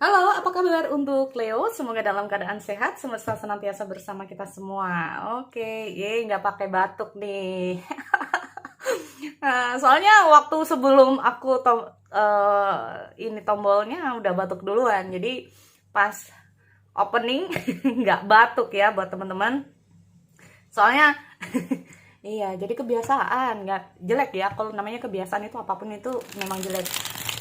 Halo, apa kabar untuk Leo? Semoga dalam keadaan sehat, semesta senantiasa bersama kita semua. Oke, nggak pakai batuk nih. Soalnya waktu sebelum aku ini tombolnya udah batuk duluan, jadi pas opening nggak batuk ya buat teman-teman. Soalnya iya, jadi kebiasaan, nggak jelek ya. Kalau namanya kebiasaan itu apapun itu memang jelek.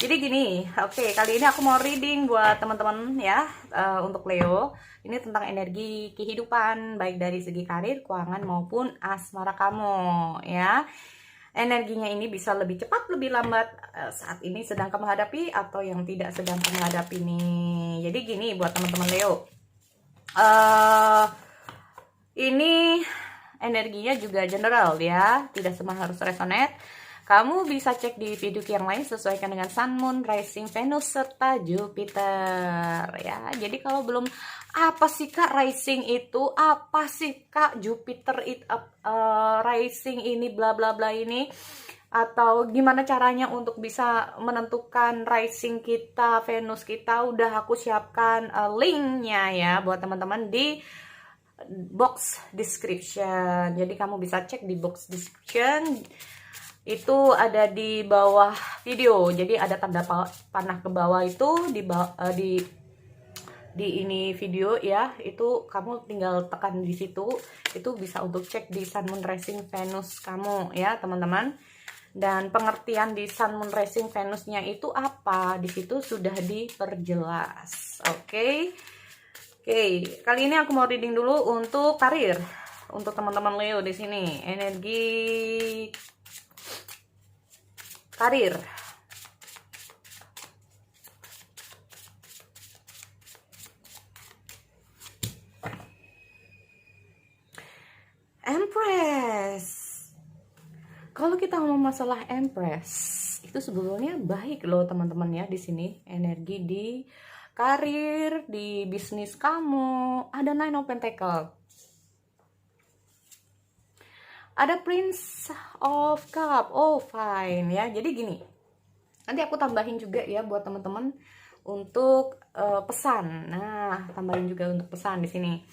Jadi gini, oke, kali ini aku mau reading buat teman-teman ya, untuk Leo. Ini tentang energi kehidupan, baik dari segi karir, keuangan maupun asmara kamu ya. Energinya ini bisa lebih cepat, lebih lambat saat ini sedang kamu hadapi atau yang tidak sedang kamu hadapi nih. Jadi gini buat teman-teman Leo. Ini energinya juga general ya, tidak semua harus resonate. Kamu bisa cek di video yang lain sesuaikan dengan Sun, Moon, Rising, Venus, serta Jupiter ya. Jadi kalau belum apa sih Kak Rising itu, apa sih Kak Jupiter itu, Rising ini bla bla bla ini, atau gimana caranya untuk bisa menentukan rising kita, Venus kita, udah aku siapkan linknya ya buat teman-teman di box description. Jadi kamu bisa cek di box description, itu ada di bawah video. Jadi ada tanda panah ke bawah itu di ini video ya. Itu kamu tinggal tekan di situ. Itu bisa untuk cek di Sun, Moon, Rising, Venus kamu ya teman-teman. Dan pengertian di Sun, Moon, Rising, Venusnya itu apa? Di situ sudah diperjelas. Oke. Oke, kali ini aku mau reading dulu untuk karir. Untuk teman-teman Leo di sini, energi karir. Empress. Kalau kita ngomong masalah Empress, itu sebetulnya baik loh teman-teman ya di sini. Energi di karir, di bisnis kamu, ada Nine of Pentacle. Ada Prince of Cup. Oh, fine ya. Jadi gini. Nanti aku tambahin juga ya buat teman-teman untuk pesan. Nah, tambahin juga untuk pesan di sini.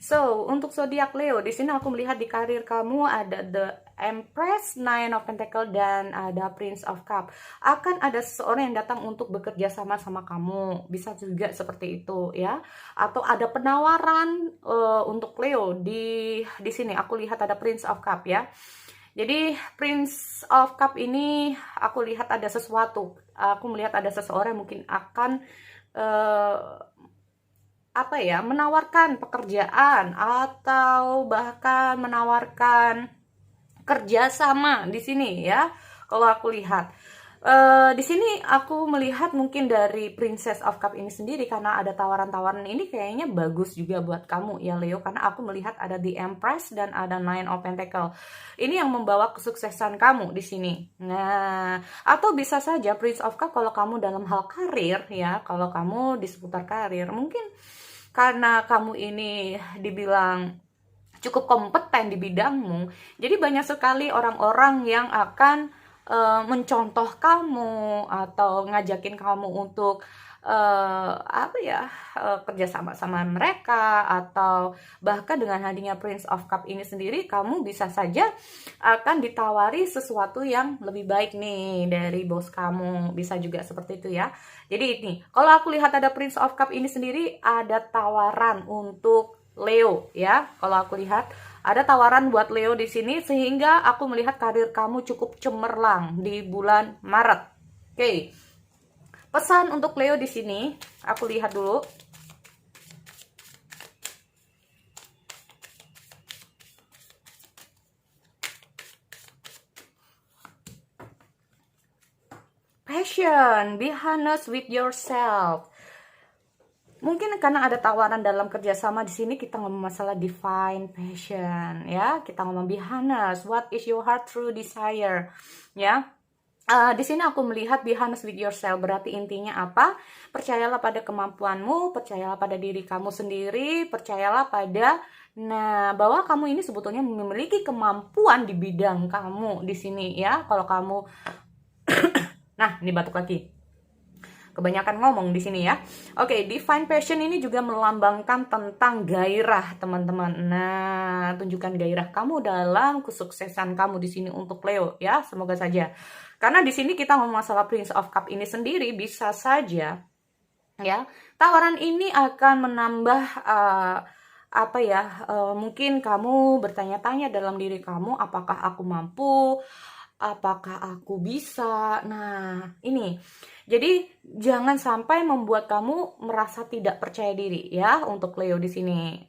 So, untuk zodiak Leo, di sini aku melihat di karir kamu ada The Empress, Nine of Pentacle, dan ada Prince of Cup. Akan ada seseorang yang datang untuk bekerja sama kamu. Bisa juga seperti itu ya. Atau ada penawaran untuk Leo di sini. Aku lihat ada Prince of Cup ya. Jadi Prince of Cup ini aku lihat ada sesuatu. Aku melihat ada seseorang yang mungkin akan menawarkan pekerjaan atau bahkan menawarkan kerjasama di sini ya. Kalau aku lihat di sini aku melihat mungkin dari Princess of Cup ini sendiri, karena ada tawaran-tawaran ini kayaknya bagus juga buat kamu ya Leo, karena aku melihat ada The Empress dan ada Nine of Pentacle. Ini yang membawa kesuksesan kamu di sini. Nah, atau bisa saja Prince of Cup kalau kamu dalam hal karir ya, kalau kamu di seputar karir, mungkin karena kamu ini dibilang cukup kompeten di bidangmu, jadi banyak sekali orang-orang yang akan mencontoh kamu atau ngajakin kamu untuk kerja sama mereka, atau bahkan dengan hadirnya Prince of Cup ini sendiri kamu bisa saja akan ditawari sesuatu yang lebih baik nih dari bos kamu, bisa juga seperti itu ya. Jadi ini kalau aku lihat ada Prince of Cup ini sendiri, ada tawaran untuk Leo ya. Kalau aku lihat ada tawaran buat Leo di sini, sehingga aku melihat karir kamu cukup cemerlang di bulan Maret. Oke. Pesan untuk Leo di sini, aku lihat dulu. Passion, be honest with yourself. Mungkin karena ada tawaran dalam kerjasama di sini, kita ngomong masalah divine passion ya. Kita ngomong be honest, what is your heart true desire ya. Di sini aku melihat be honest with yourself, berarti intinya apa? Percayalah pada kemampuanmu, percayalah pada diri kamu sendiri, percayalah pada bahwa kamu ini sebetulnya memiliki kemampuan di bidang kamu di sini ya. Kalau kamu nah, ini batuk lagi. kebanyakan ngomong di sini ya. Oke, divine passion ini juga melambangkan tentang gairah, teman-teman. Nah, tunjukkan gairah kamu dalam kesuksesan kamu di sini untuk Leo ya, semoga saja. Karena di sini kita ngomong masalah Prince of Cup ini sendiri, bisa saja ya, tawaran ini akan menambah mungkin kamu bertanya-tanya dalam diri kamu, apakah aku mampu, apakah aku bisa. Nah, ini. Jadi jangan sampai membuat kamu merasa tidak percaya diri ya untuk Leo di sini.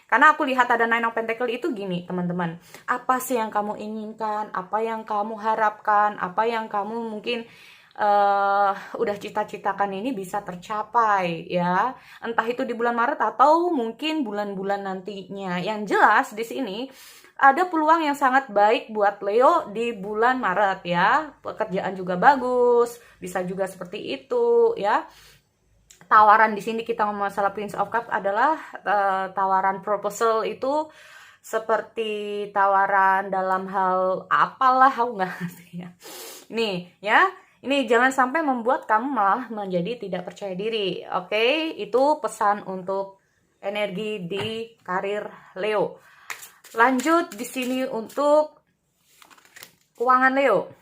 Karena aku lihat ada Nine of Pentacles itu gini, teman-teman. Apa sih yang kamu inginkan? Apa yang kamu harapkan? Apa yang kamu mungkin udah cita-citakan ini bisa tercapai ya, entah itu di bulan Maret atau mungkin bulan-bulan nantinya. Yang jelas di sini ada peluang yang sangat baik buat Leo di bulan Maret ya. Pekerjaan juga bagus, bisa juga seperti itu ya. Tawaran di sini kita ngomong masalah Prince of Cups adalah tawaran proposal itu seperti tawaran dalam hal apalah, aku nggak ngerti ya. Nih ya. Ini jangan sampai membuat kamu malah menjadi tidak percaya diri. Oke, itu pesan untuk energi di karir Leo. Lanjut di sini untuk keuangan Leo.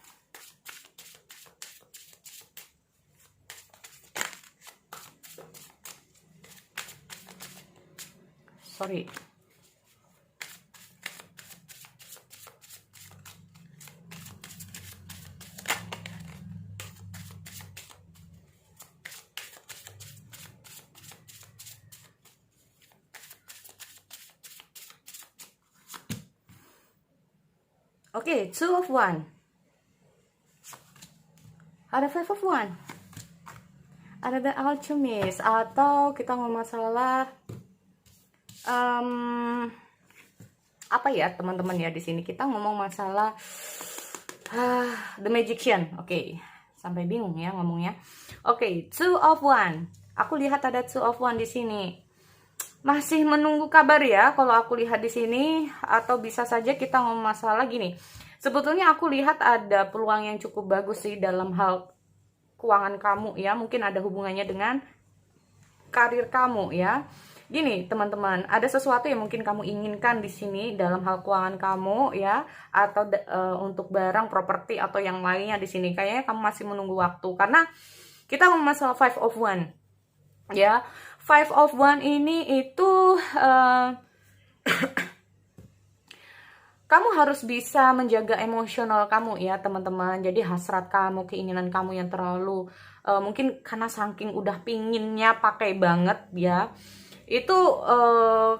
Sorry. Oke, Two of One. Ada Five of One. Ada The Alchemist. Atau kita ngomong masalah apa ya teman-teman ya, di sini kita ngomong masalah The Magician. Oke, sampai bingung ya ngomongnya. Oke, Two of One. Aku lihat ada Two of One di sini. Masih menunggu kabar ya kalau aku lihat di sini, atau bisa saja kita ngomong masalah gini. Sebetulnya aku lihat ada peluang yang cukup bagus sih dalam hal keuangan kamu ya, mungkin ada hubungannya dengan karir kamu ya. Gini teman-teman, ada sesuatu yang mungkin kamu inginkan di sini dalam hal keuangan kamu ya, atau untuk barang, properti atau yang lainnya di sini. Kayaknya kamu masih menunggu waktu karena kita ngomong masalah Five of One ya. Five of One ini itu kamu harus bisa menjaga emosional kamu ya teman-teman. Jadi hasrat kamu, keinginan kamu yang terlalu mungkin karena saking udah pinginnya pakai banget ya, itu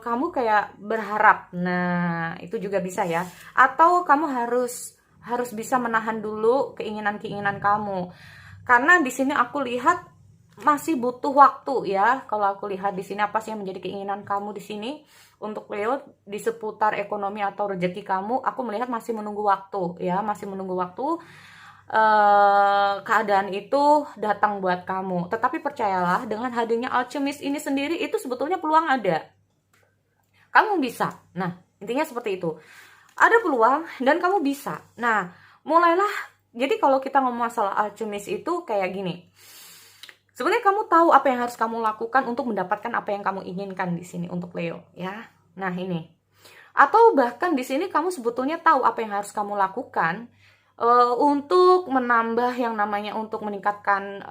kamu kayak berharap. Nah itu juga bisa ya. Atau kamu harus bisa menahan dulu keinginan-keinginan kamu. Karena di sini aku lihat masih butuh waktu ya. Kalau aku lihat di sini apa sih yang menjadi keinginan kamu di sini untuk Leo di seputar ekonomi atau rezeki kamu, aku melihat masih menunggu waktu ya, masih menunggu waktu keadaan itu datang buat kamu. Tetapi percayalah, dengan hadirnya Alchemist ini sendiri itu sebetulnya peluang ada. Kamu bisa. Nah, intinya seperti itu. Ada peluang dan kamu bisa. Nah, mulailah. Jadi kalau kita ngomong masalah Alchemist itu kayak gini. Sebenarnya kamu tahu apa yang harus kamu lakukan untuk mendapatkan apa yang kamu inginkan di sini untuk Leo, ya. Nah, ini. Atau bahkan di sini kamu sebetulnya tahu apa yang harus kamu lakukan untuk menambah yang namanya untuk meningkatkan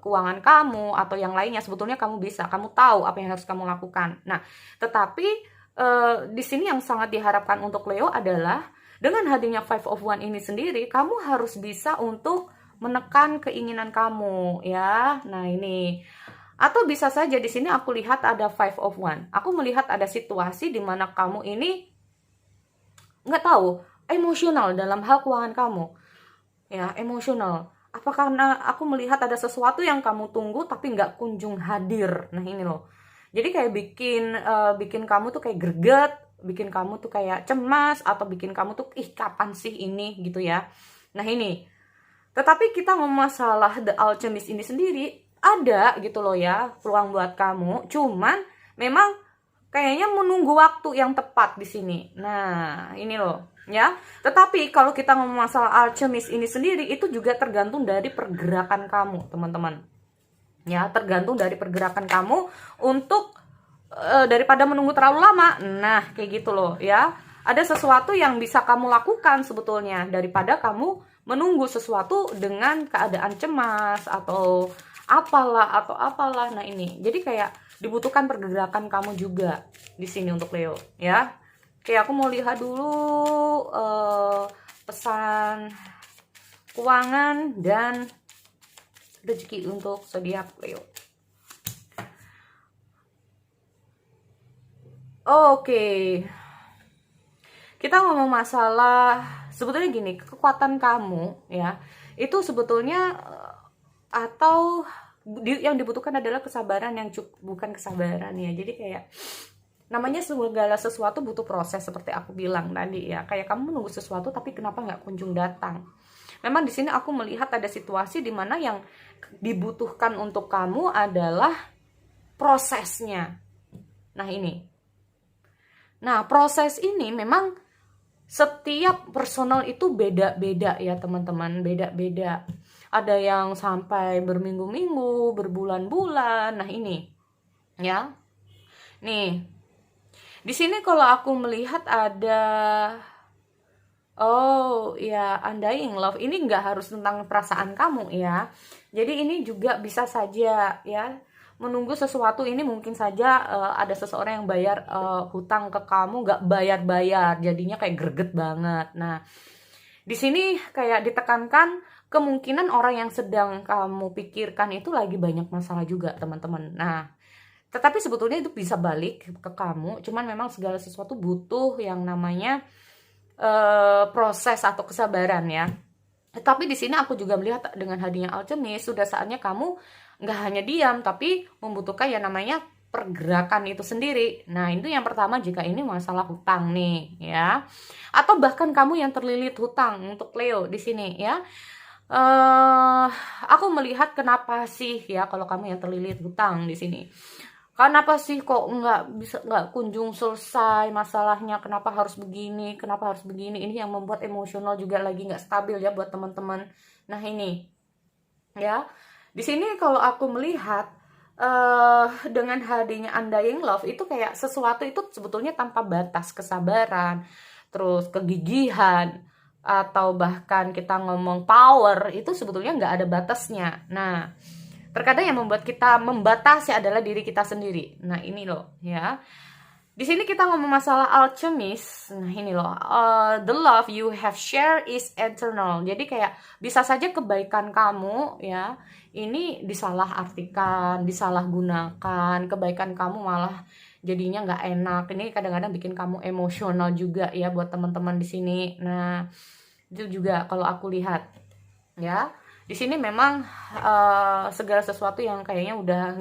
keuangan kamu atau yang lainnya. Sebetulnya kamu bisa, kamu tahu apa yang harus kamu lakukan. Nah, tetapi di sini yang sangat diharapkan untuk Leo adalah dengan hadirnya Five of One ini sendiri, kamu harus bisa untuk menekan keinginan kamu ya. Nah ini, atau bisa saja di sini aku lihat ada Five of One. Aku melihat ada situasi di mana kamu ini nggak tahu, emosional dalam hal keuangan kamu ya, emosional. Apa karena aku melihat ada sesuatu yang kamu tunggu tapi nggak kunjung hadir. Nah ini loh, jadi kayak bikin kamu tuh kayak greget, bikin kamu tuh kayak cemas, atau bikin kamu tuh kapan sih ini gitu ya. Nah ini, tetapi kita ngomong masalah The Alchemist ini sendiri, ada gitu loh ya peluang buat kamu. Cuman memang kayaknya menunggu waktu yang tepat di sini. Nah, ini loh. ya. Tetapi kalau kita ngomong masalah alchemist ini sendiri, itu juga tergantung dari pergerakan kamu, teman-teman. Ya, tergantung dari pergerakan kamu untuk daripada menunggu terlalu lama. Nah, kayak gitu loh ya. Ada sesuatu yang bisa kamu lakukan sebetulnya daripada kamu menunggu sesuatu dengan keadaan cemas atau apalah. Nah, ini. Jadi kayak dibutuhkan pergerakan kamu juga di sini untuk Leo, ya. Kayak aku mau lihat dulu pesan keuangan dan rezeki untuk zodiak Leo. Oke. Kita ngomong masalah sebetulnya gini, kekuatan kamu ya. Itu sebetulnya atau yang dibutuhkan adalah kesabaran yang bukan kesabaran ya. Jadi kayak namanya segala sesuatu butuh proses seperti aku bilang tadi ya. Kayak kamu menunggu sesuatu tapi kenapa nggak kunjung datang. Memang di sini aku melihat ada situasi di mana yang dibutuhkan untuk kamu adalah prosesnya. Nah ini. Nah proses ini memang setiap personal itu beda-beda ya teman-teman. Beda-beda. Ada yang sampai berminggu-minggu, berbulan-bulan. Nah ini. Ya. Nih. Di sini kalau aku melihat ada oh ya, undying love. Ini nggak harus tentang perasaan kamu ya. Jadi ini juga bisa saja ya. Menunggu sesuatu ini mungkin saja ada seseorang yang bayar hutang ke kamu nggak bayar-bayar. Jadinya kayak greget banget. Nah, di sini kayak ditekankan kemungkinan orang yang sedang kamu pikirkan itu lagi banyak masalah juga, teman-teman. Nah, tetapi sebetulnya itu bisa balik ke kamu. Cuman memang segala sesuatu butuh yang namanya proses atau kesabaran ya. Tapi di sini aku juga melihat dengan hadirnya alchemist sudah saatnya kamu nggak hanya diam tapi membutuhkan yang namanya pergerakan itu sendiri. Nah itu yang pertama jika ini masalah hutang nih ya, atau bahkan kamu yang terlilit hutang untuk Leo di sini ya. Aku melihat kenapa sih ya kalau kamu yang terlilit hutang di sini. Kenapa sih kok nggak kunjung selesai masalahnya? Kenapa harus begini? Kenapa harus begini? Ini yang membuat emosional juga lagi nggak stabil ya buat teman-teman. Nah ini, ya, di sini kalau aku melihat dengan hadirnya undying love itu kayak sesuatu itu sebetulnya tanpa batas kesabaran, terus kegigihan atau bahkan kita ngomong power itu sebetulnya nggak ada batasnya. Nah. Terkadang yang membuat kita membatasi adalah diri kita sendiri. Nah ini loh ya. Di sini kita ngomong masalah alchemist. Nah ini loh, the love you have shared is eternal. Jadi kayak bisa saja kebaikan kamu ya, ini disalahartikan, disalahgunakan. Kebaikan kamu malah jadinya nggak enak. Ini kadang-kadang bikin kamu emosional juga ya buat teman-teman di sini. Nah itu juga kalau aku lihat ya. Di sini memang segala sesuatu yang kayaknya udah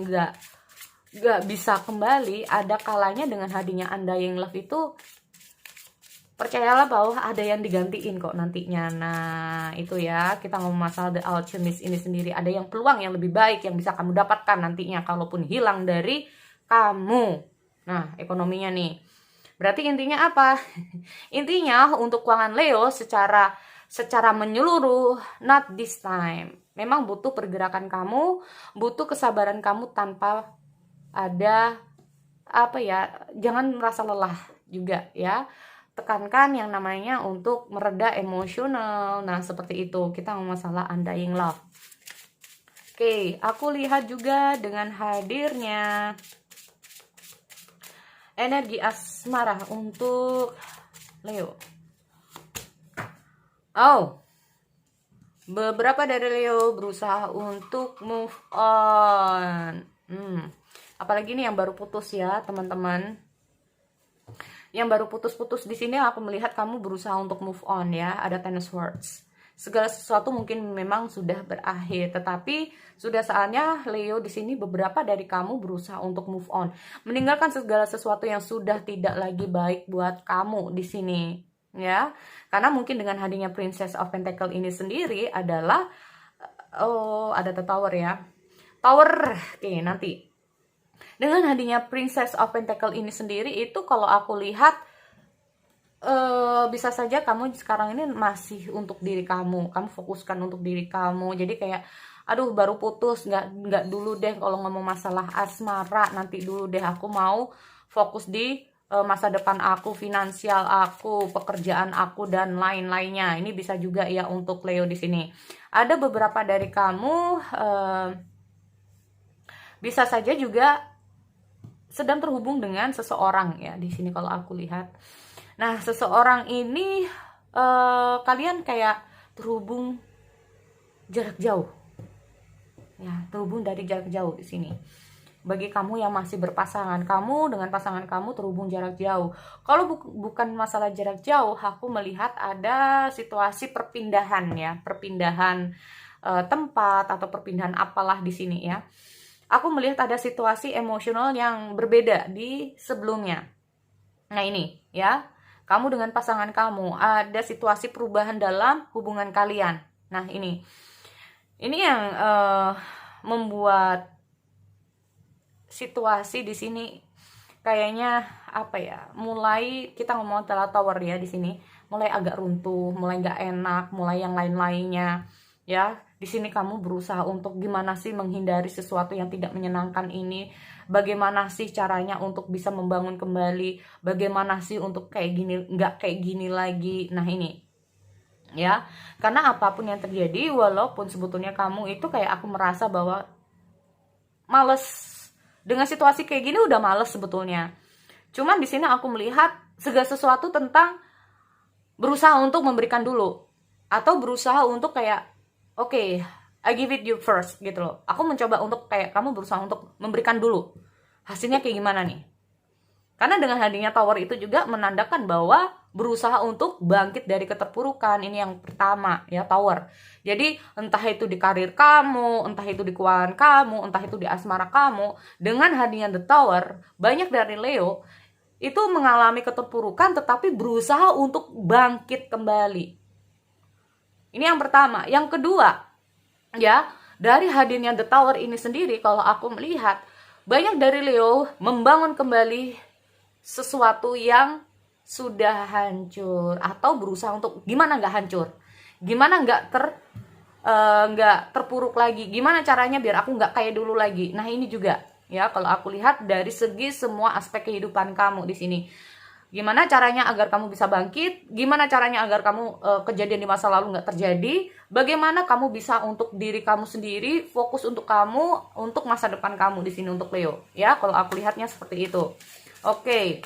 nggak bisa kembali, ada kalanya dengan hadirnya undying love itu percayalah bahwa ada yang digantiin kok nantinya. Nah itu ya, kita ngomong masalah the alchemist ini sendiri, ada yang peluang yang lebih baik yang bisa kamu dapatkan nantinya kalaupun hilang dari kamu. Nah ekonominya nih, berarti intinya apa? Intinya untuk keuangan Leo secara menyeluruh, not this time. Memang butuh pergerakan kamu, butuh kesabaran kamu tanpa ada apa ya, jangan merasa lelah juga ya. Tekankan yang namanya untuk mereda emosional. Nah, seperti itu. Kita ngomong masalah undying love. Oke, aku lihat juga dengan hadirnya energi asmara untuk Leo. Oh, beberapa dari Leo berusaha untuk move on. Apalagi nih yang baru putus ya teman-teman. Yang baru putus-putus di sini aku melihat kamu berusaha untuk move on ya. Ada Ten of Swords. Segala sesuatu mungkin memang sudah berakhir, tetapi sudah saatnya Leo di sini beberapa dari kamu berusaha untuk move on, meninggalkan segala sesuatu yang sudah tidak lagi baik buat kamu di sini. Ya, karena mungkin dengan hadirnya Princess of Pentacle ini sendiri adalah ada the Tower ya, Tower. Oke, nanti dengan hadirnya Princess of Pentacle ini sendiri itu kalau aku lihat bisa saja kamu sekarang ini masih untuk diri kamu fokuskan untuk diri kamu. Jadi kayak, aduh baru putus, nggak dulu deh kalau ngomong masalah asmara, nanti dulu deh, aku mau fokus di masa depan aku, finansial aku, pekerjaan aku, dan lain-lainnya. Ini bisa juga ya untuk Leo di sini. Ada beberapa dari kamu bisa saja juga sedang terhubung dengan seseorang ya di sini kalau aku lihat. Nah, seseorang ini kalian kayak terhubung jarak jauh. Ya, terhubung dari jarak jauh di sini. Bagi kamu yang masih berpasangan, kamu dengan pasangan kamu terhubung jarak jauh. Kalau bukan masalah jarak jauh, aku melihat ada situasi perpindahan ya, perpindahan tempat atau perpindahan apalah di sini ya. Aku melihat ada situasi emosional yang berbeda di sebelumnya. Nah ini ya, kamu dengan pasangan kamu ada situasi perubahan dalam hubungan kalian. Nah ini yang membuat situasi di sini kayaknya apa ya? Mulai kita ngomong tentang tower ya di sini, mulai agak runtuh, mulai nggak enak, mulai yang lain-lainnya ya. Di sini kamu berusaha untuk gimana sih menghindari sesuatu yang tidak menyenangkan ini. Bagaimana sih caranya untuk bisa membangun kembali? Bagaimana sih untuk kayak gini, nggak kayak gini lagi? Nah ini ya, karena apapun yang terjadi, walaupun sebetulnya kamu itu kayak aku merasa bahwa males dengan situasi kayak gini, udah males sebetulnya. Cuman di sini aku melihat segala sesuatu tentang berusaha untuk memberikan dulu, atau berusaha untuk kayak oke, I give it you first gitu loh. Aku mencoba untuk kayak kamu berusaha untuk memberikan dulu. Hasilnya kayak gimana nih? Karena dengan hadirnya tower itu juga menandakan bahwa berusaha untuk bangkit dari keterpurukan. Ini yang pertama ya, tower. Jadi entah itu di karir kamu, entah itu di keuangan kamu, entah itu di asmara kamu, dengan hadirnya the tower, banyak dari Leo itu mengalami keterpurukan tetapi berusaha untuk bangkit kembali. Ini yang pertama. Yang kedua ya, dari hadirnya the tower ini sendiri, kalau aku melihat banyak dari Leo membangun kembali sesuatu yang sudah hancur, atau berusaha untuk gimana nggak hancur, gimana nggak terpuruk lagi, gimana caranya biar aku nggak kayak dulu lagi. Nah ini juga ya, kalau aku lihat dari segi semua aspek kehidupan kamu di sini, gimana caranya agar kamu bisa bangkit, gimana caranya agar kamu kejadian di masa lalu nggak terjadi, bagaimana kamu bisa untuk diri kamu sendiri, fokus untuk kamu, untuk masa depan kamu di sini untuk Leo ya. Kalau aku lihatnya seperti itu. Oke.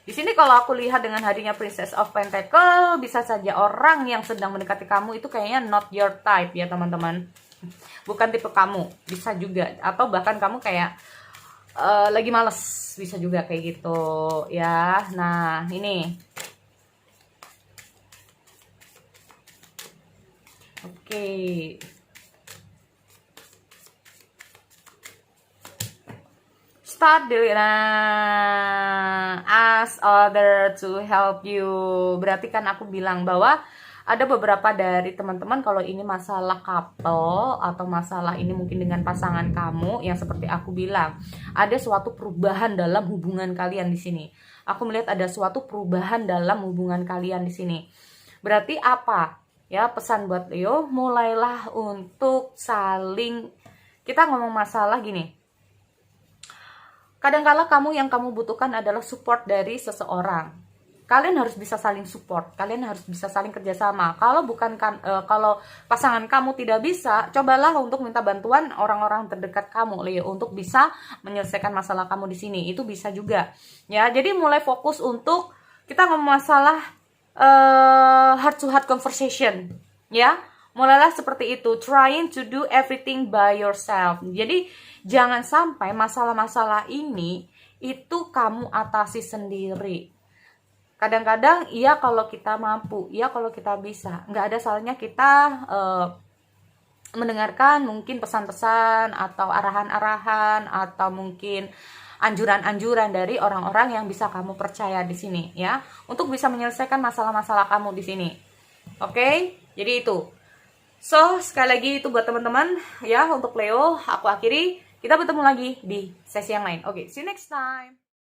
Di sini kalau aku lihat dengan hadirnya Princess of Pentacle, bisa saja orang yang sedang mendekati kamu itu kayaknya not your type ya teman-teman. Bukan tipe kamu, bisa juga. Atau bahkan kamu kayak lagi males, bisa juga kayak gitu ya. Nah ini. Oke. Start doing, ask other to help you. Berarti kan aku bilang bahwa ada beberapa dari teman-teman, kalau ini masalah couple atau masalah ini mungkin dengan pasangan kamu, yang seperti aku bilang, ada suatu perubahan dalam hubungan kalian di sini. Aku melihat ada suatu perubahan dalam hubungan kalian di sini. Berarti apa? Ya, pesan buat Leo, mulailah untuk saling, kita ngomong masalah gini. Kadang-kala kamu yang kamu butuhkan adalah support dari seseorang. Kalian harus bisa saling support, kalian harus bisa saling kerjasama. Kalau kalau pasangan kamu tidak bisa, cobalah untuk minta bantuan orang-orang terdekat kamu, Leo, untuk bisa menyelesaikan masalah kamu di sini. Itu bisa juga. Ya, jadi mulai fokus untuk kita ngomong masalah heart to heart conversation, ya. Mulailah seperti itu, trying to do everything by yourself. Jadi jangan sampai masalah-masalah ini itu kamu atasi sendiri. Kadang-kadang iya kalau kita mampu, iya kalau kita bisa. Nggak ada salahnya kita mendengarkan mungkin pesan-pesan atau arahan-arahan atau mungkin anjuran-anjuran dari orang-orang yang bisa kamu percaya di sini ya, untuk bisa menyelesaikan masalah-masalah kamu di sini. Oke? Jadi itu. So, sekali lagi itu buat teman-teman ya, untuk Leo, aku akhiri. Kita bertemu lagi di sesi yang lain. Oke, see you next time.